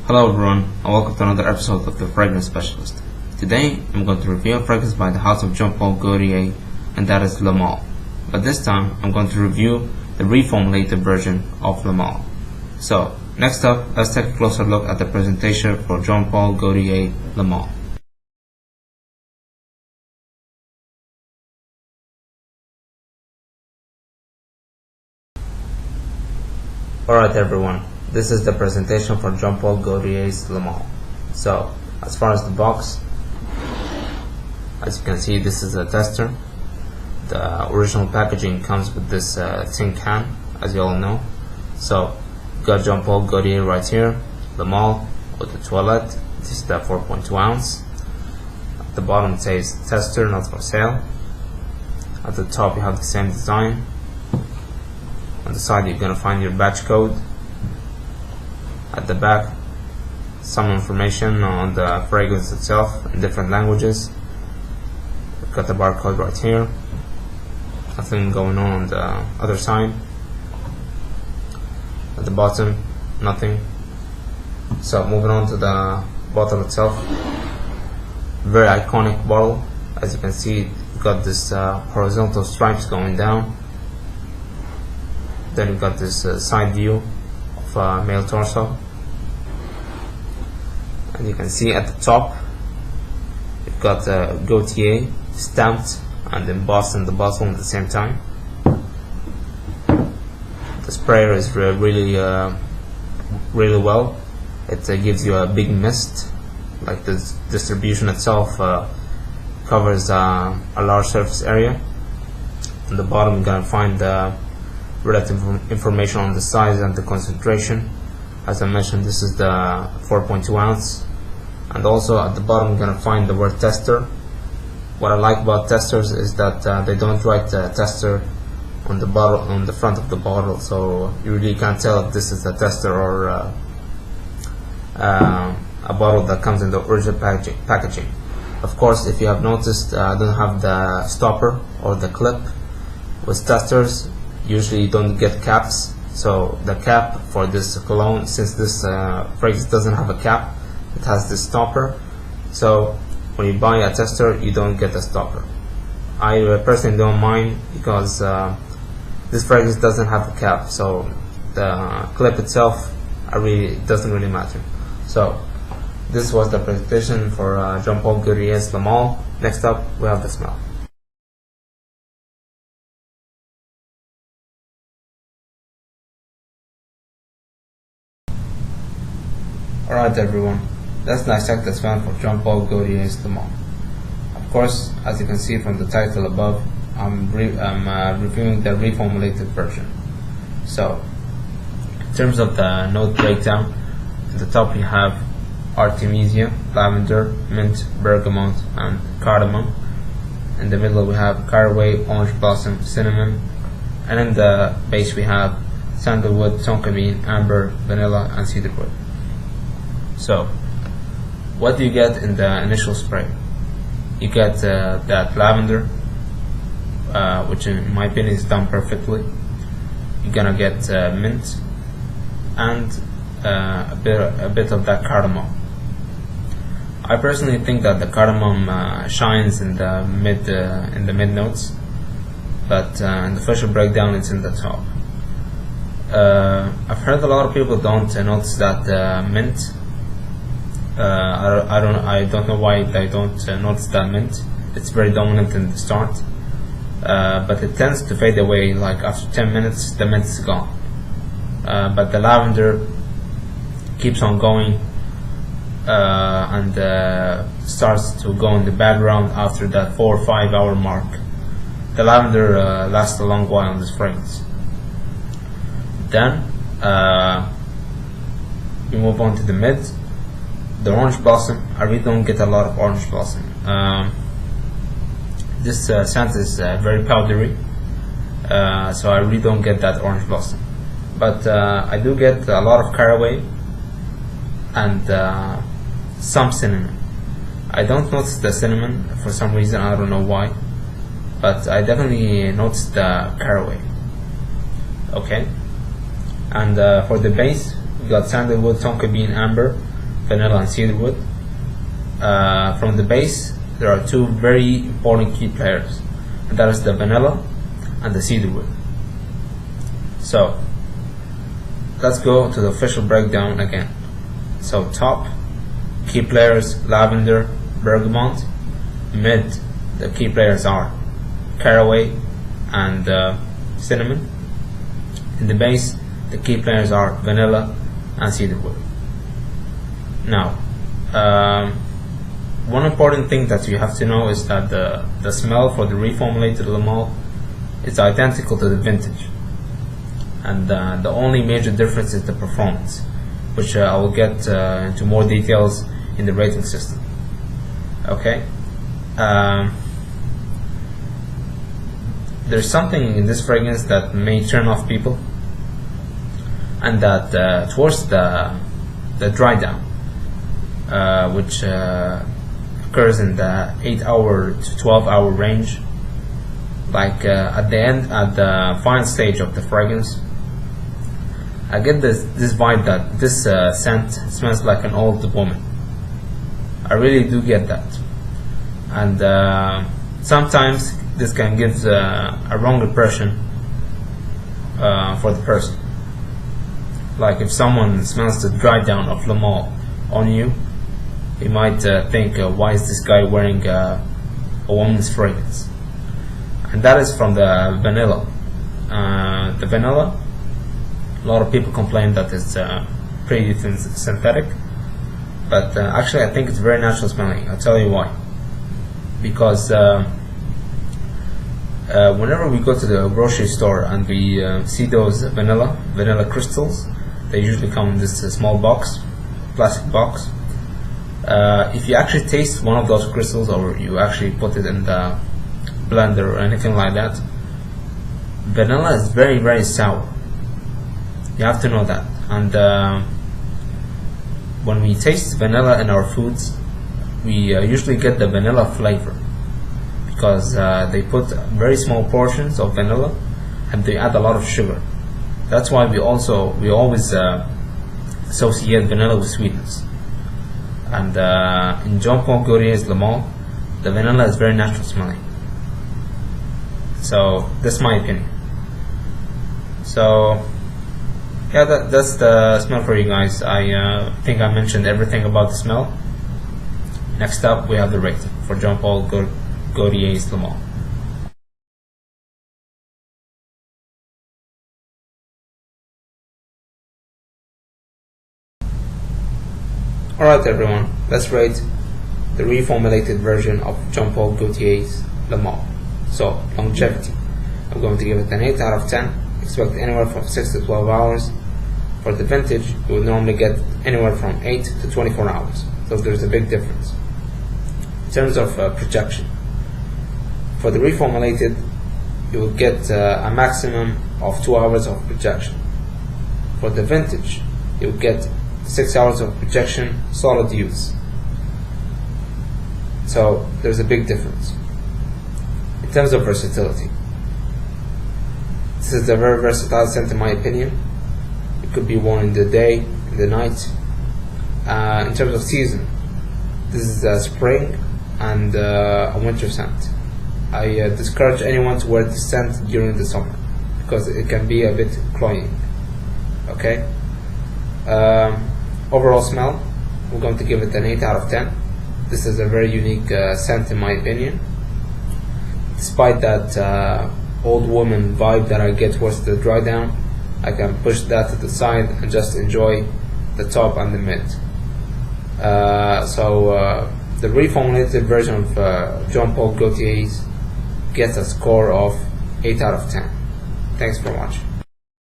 Hello everyone, and welcome to another episode of The Fragrance Specialist. Today, I'm going to review a fragrance by the house of Jean-Paul Gaultier, and that is Le Male. But this time, I'm going to review the reformulated version of Le Male. So, next up, let's take a closer look at the presentation for Jean-Paul Gaultier Le Male. Alright everyone, this is the presentation for Jean-Paul Gaultier's Le Male. So, as far as the box, as you can see, this is a tester. The original packaging comes with this tin can, as you all know. So, you've got Jean-Paul Gaultier right here, Le Male with the toilette. This is the 4.2 ounce. At the bottom it says tester, not for sale. At the top you have the same design. On the side you're gonna find your batch code. At the back, some information on the fragrance itself in different languages. We've got the barcode right here. Nothing going on the other side. At the bottom, nothing. So moving on to the bottle itself. Very iconic bottle. As you can see, you've got this horizontal stripes going down. Then you've got this side view of male torso. And you can see at the top, you've got Gaultier stamped and embossed in the bottle at the same time. The sprayer is really well. It gives you a big mist. Like the distribution itself covers a large surface area. On the bottom, you're gonna find relative information on the size and the concentration. As I mentioned, this is the 4.2 ounce. And also at the bottom you're gonna find the word tester. What I like about testers is that they don't write tester on the bottle, on the front of the bottle, so you really can't tell if this is a tester or a bottle that comes in the original packaging. Of course, if you have noticed, I don't have the stopper or the clip. With testers, usually you don't get caps. So the cap for this cologne, since this fragrance doesn't have a cap, it has this stopper. So when you buy a tester, you don't get a stopper. I personally don't mind because this fragrance doesn't have a cap, so the clip itself doesn't really matter. So this was the presentation for Jean-Paul Gaultier's Le Male. Next up, we have the smell. Alright everyone, let's dissect the smell for Jean-Paul Gaultier's Le Male. Of course, as you can see from the title above, I'm reviewing the reformulated version. So, in terms of the note breakdown, at the top you have artemisia, lavender, mint, bergamot, and cardamom. In the middle we have caraway, orange blossom, cinnamon, and in the base we have sandalwood, tonka bean, amber, vanilla, and cedarwood. So, what do you get in the initial spray? You get that lavender, which in my opinion is done perfectly. You're gonna get mint and a bit of that cardamom. I personally think that the cardamom shines in the mid notes, but in the official breakdown it's in the top. I've heard a lot of people don't notice that mint. I don't know why they don't notice that mint. It's very dominant in the start, but it tends to fade away. Like after 10 minutes, the mint is gone. But the lavender keeps on going and starts to go in the background after that 4 or 5 hour mark. The lavender lasts a long while on this fragrance. Then we move on to the mid. The orange blossom, I really don't get a lot of orange blossom. This scent is very powdery, so I really don't get that orange blossom. But I do get a lot of caraway and some cinnamon. I don't notice the cinnamon for some reason, I don't know why, but I definitely noticed the caraway. Okay, and for the base we got sandalwood, tonka bean, amber, vanilla and cedarwood. From the base, there are two very important key players, and that is the vanilla and the cedarwood. So let's go to the official breakdown again. So top, key players lavender, bergamot. Mid, the key players are caraway and cinnamon. In the base, the key players are vanilla and cedarwood. Now, one important thing that you have to know is that the smell for the reformulated Le Male is identical to the vintage, and the only major difference is the performance, which I will get into more details in the rating system. Okay. There's something in this fragrance that may turn off people, and that towards the dry down, which occurs in the 8-hour to 12-hour range. Like at the final stage of the fragrance, I get this vibe that this scent smells like an old woman. I really do get that, and sometimes this can give a wrong impression for the person. Like if someone smells the dry down of Le Male on you, he might think, why is this guy wearing a woman's fragrance? And that is from the vanilla. The vanilla, a lot of people complain that it's pretty synthetic, but actually I think it's very natural smelling. I'll tell you why. Because whenever we go to the grocery store and we see those vanilla crystals, they usually come in this small box, plastic box. If you actually taste one of those crystals, or you actually put it in the blender or anything like that, vanilla is very, very sour. You have to know that. And when we taste vanilla in our foods, we usually get the vanilla flavor, because they put very small portions of vanilla and they add a lot of sugar. That's why we always associate vanilla with sweetness. And in Jean-Paul Gaultier's Le Male, the vanilla is very natural smelling. So that's my opinion. So yeah, that's the smell for you guys. I think I mentioned everything about the smell. Next up, we have the rating for Jean-Paul Gaultier's Le Male. Alright everyone, let's rate the reformulated version of Jean-Paul Gaultier's Le Male. So, longevity, I'm going to give it an 8 out of 10. Expect anywhere from 6 to 12 hours. For the vintage, you would normally get anywhere from 8 to 24 hours. So there's a big difference. In terms of projection, for the reformulated, you will get a maximum of 2 hours of projection. For the vintage, you will get 6 hours of projection, solid use. So there's a big difference. In terms of versatility, this is a very versatile scent in my opinion. It could be worn in the day, in the night. In terms of season, this is a spring and a winter scent. I discourage anyone to wear this scent during the summer, because it can be a bit cloying. Okay. Overall smell, we're going to give it an 8 out of 10. This is a very unique scent in my opinion. Despite that old woman vibe that I get towards the dry down, I can push that to the side and just enjoy the top and the mid. So the reformulated version of Jean-Paul Gaultier's gets a score of 8 out of 10. Thanks for watching.